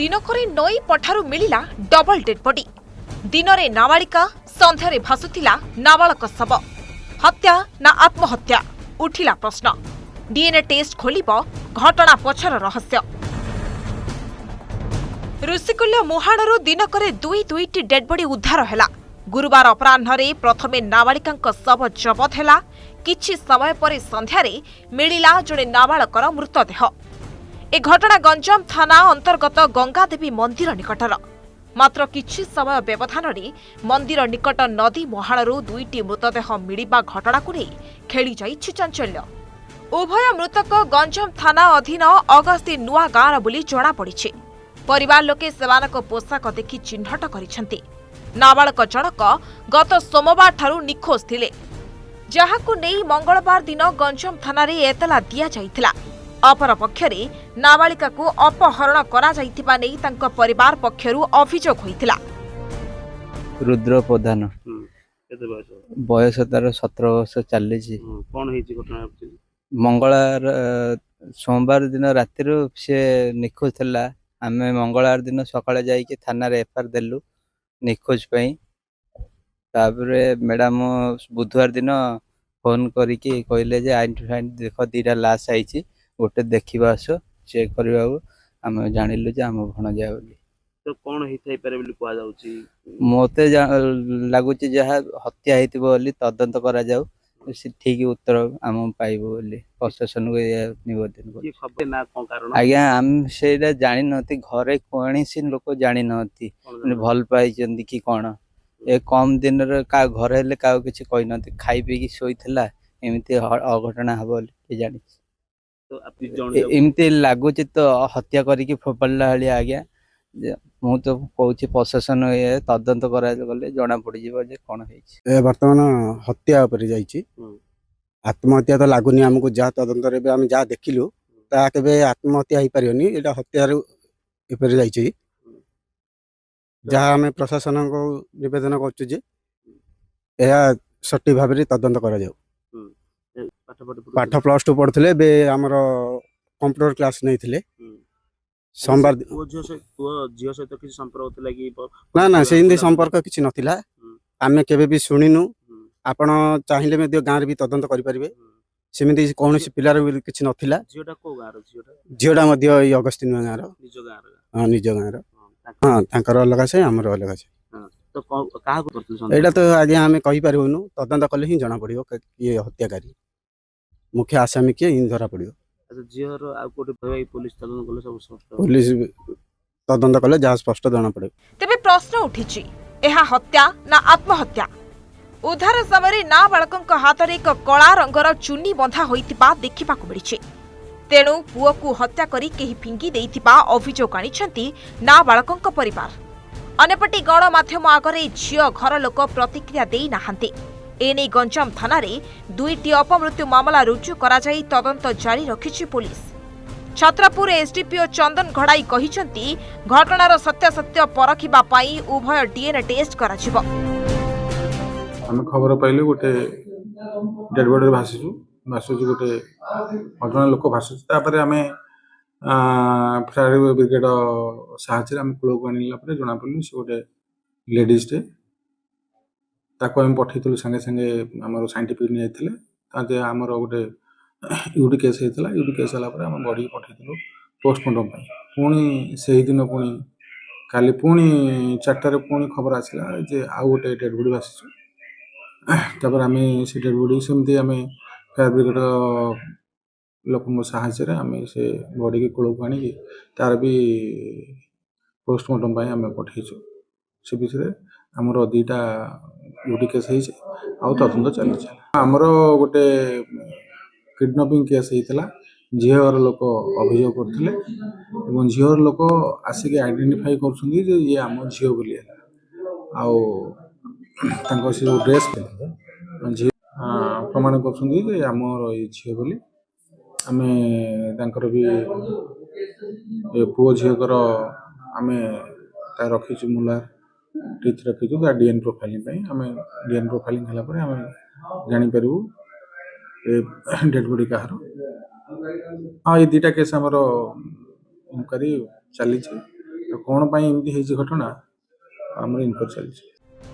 दिनकरे नई पठारु मिलिला double dead body. दिनरे नाबालिका संध्यारे भासुथिला नाबालक शव। हत्या ना आत्महत्या उठिला प्रश्न। डीएनए टेस्ट खोलिब घटना पछर रहस्य। ऋषिकुल्य मुहाणरू दिनकरे दुईटी डेड बॉडी उद्धार हैला। गुरुवार अपराह्न प्रथमे नाबालिका शव जबत हैला। किछि समय परे संध्यारे मिलिला जड़े नाबालकर मृतदेह। ए घटना गंजाम थाना अंतर्गत गंगादेवी मंदिर निकटर। मात्र किछि समय व्यवधान मंदिर निकट नदी मुहाणरू दुईटी मृतदेह मिलिबा घटना को नहीं खेली जाइछि चांचल्य। उभय मृतक गंजाम थाना अधीन अगस्ती नुआ गाँव बोली जना पड़िछि। परिवार लोके सेमानक पोशाक देखि चिन्हट करिसेंति। नाबालक जनक गत सोमवार ठारू निखोज थिले, जहाकु नेई मंगलवार दिन गंजाम थाना रे एतला दिया जाइथिला। अपर पक्षरे नाबालिका को अपहरण करा जाइथिबा नेई तांको परिवार पक्षरु अभियोग होइथिला। रुद्र प्रधान बयस तार 17 वर्ष चली। कौन हेची घटना? मंगलवार सोमवार दिन राति से निखोज थिला। आमे मंगलवार दिन सकाळे जाइके थाना रे एफआईआर देलु निखोज पई। तापरे मैडम बुधवार दिन फोन करिके कहले जे आइडेंटिफाई देख दीटा लाश आइछि, गोटे देखिबा आसो चेक करबा। आम जानिलु जे आम भणजा बोली। तो कौन हेथाइ पारे बोली कुआ जाउछि? मोते लागुछि जहा हत्या हेतिबो बोली तदंत करा जाऊ, ठीक उत्तर आम पाइबो बोली प्रशासन को निवेदन कर। ये खबर ना कोन कारण? आज्ञा आम सेटा जानि नथि, घरे कोणीसी लोक जानि नथि भल पाइचंदी कि कोन। ए कम दिन रे का घर हेले का किछि कहि नथि, खाइ पी कि सोइथिला एमिति अघटना हबो कि जानि। तो आपि जण एमती लगुच तो हत्या करिकी फोपाड़ा भाई। आज्ञा मु तो कहूँ प्रशासन तदंत कले जना पड़ जे कौन है। बर्तमान हत्या पर जाइए। आत्महत्या तो लगुनि आमको जहाँ तदंत आम जहाँ देखिलु ता केबे आत्महत्या हो पारियोनी, एटा हत्यार एपर जाइए। जहाँ आम प्रशासन को निवेदन करछु जे यह सटीक भाव में तदंत करा जाऊ। पाठ +2 पढ़ुले बे आमर कंप्यूटर क्लास नहीं थिले। सोमवार झियो सहित किसी संपर्क होतला कि? ना ना से हिंदी संपर्क किछि नथिला। आमे केबे भी सुनिनु। आपण चाहिले में दियो गाँव भी तदंत करि परिबे। सेमिति कोनोसी पिलार भी किछि नथिला। झियोटा को गाँव रो? झियोटा मध्य ई अगस्ती नुआ गाँव रो। निज गाँव रो? हां निज गाँव रो। हां तांकर अलग से हमर अलग से। तो काहा को करथि संदेह? एटा तो आगे आमे कहि परिबोनु, तदंत कले ही जना पड़ियो ये हत्याकारी मुख्य आसामी के इन धरा पड़ियो। अच्छा झियोर आ कोटे भाई पुलिस तदंत कले सब स्पष्ट? पुलिस तदंत कले जहाँ स्पष्ट जना पड़े। तेबे प्रश्न उठिछि, एहा हत्या ना आत्महत्या? उद्धार समय नाबालकଙ୍କ हाथरे एक कला रंगर चुन्नी बंधा होइतिबा देखिबाकु मिलिछि। तेणु पुओ को हत्या करी केही फिंगी देइतिबा अभियोग आनिछंती नाबालकଙ୍କ परिवार। अनेपटी गणमाध्यम आगरे झियो घर लोक प्रतिक्रिया देई नाहांती। एने गंजाम थाना रे दुईटी अपमृत्यु मामला रुजु करा जाई तदंत जारी रखिछि पुलिस। छत्रपुर एसडीपीओ चंदन घड़ाई कहिसंती घटनार सत्यासत्य परखिबा पाई उभय डीएनए टेस्ट कराजिबो। हम खबर पाइले गोटे डेड बॉडी भासुची गोटे 8 लोक भासुची। तापर आमे फायर ब्रिगेड साहाय्य आम कूल को आनिला पर जना पड़े से गोटे लेडीज टे ताको हम पठेइलु संगे संगे आमर साइंटिफिक नहीं जाते आमर गोटे यूडी केस होता। यूडी केस है आम बॉडी पठेइलु पोस्टमार्टम पुणी से ही दिन पुणी काली पुणी 4टार पुणी खबर आसला जे आउ गोटे डेड बॉडी भासी। तापर आम से डेड बॉडी सेमती आम फायर ब्रिगेड लोक साहाय्य आम से बॉडी के कूल को आनिकी तार भी पोस्टमार्टम आम पठेइछु। से विषय आमर 2टा यूडी केस आउ तदंत चली। आमर गोटे किडनैपिंग केस होता। झीवर लोक अभियोग करथिले एवं झीवर लोक आसिक आइडेंटिफाई करछुंदी जे ये आम झीव बोली आउ तांको से ड्रेस झी प्रमाण करछुंदी जे आमर ये झीव बोली। आमे तांकर भी पुओ झीकर आमे ता रखिछु मुला टीथ रखिछु डीएन प्रोफाइलिंग पे। आमे डीएन प्रोफाइलिंग हला पर आमे जानि परबू ए डेड बॉडी कहार। हाँ ये 2टा केस हमर इनक्वारी चली। କ'ଣ ପାଇଁ ଏମିତି ହେଇଛି ଘଟଣା ଆମର ଇନକ୍ୱାରି ଚାଲିଛି।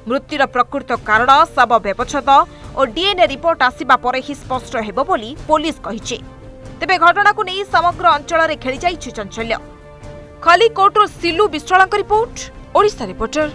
ମୃତ୍ୟୁର ପ୍ରକୃତ କାରଣ ଶବ ବ୍ୟବଚ୍ଛେଦ ଓ ଡିଏନ୍ଏ ରିପୋର୍ଟ ଆସିବା ପରେ ହିଁ ସ୍ପଷ୍ଟ ହେବ ବୋଲି ପୋଲିସ କହିଛି। ତେବେ ଘଟଣାକୁ ନେଇ ସମଗ୍ର ଅଞ୍ଚଳରେ ଖେଳିଯାଇଛି ଚାଞ୍ଚଲ୍ୟ। ଖଲିକୋଟରୁ ସିଲୁ ବିଶ୍ୱାଳଙ୍କ ରିପୋର୍ଟ, ଓଡ଼ିଶା ରିପୋର୍ଟର।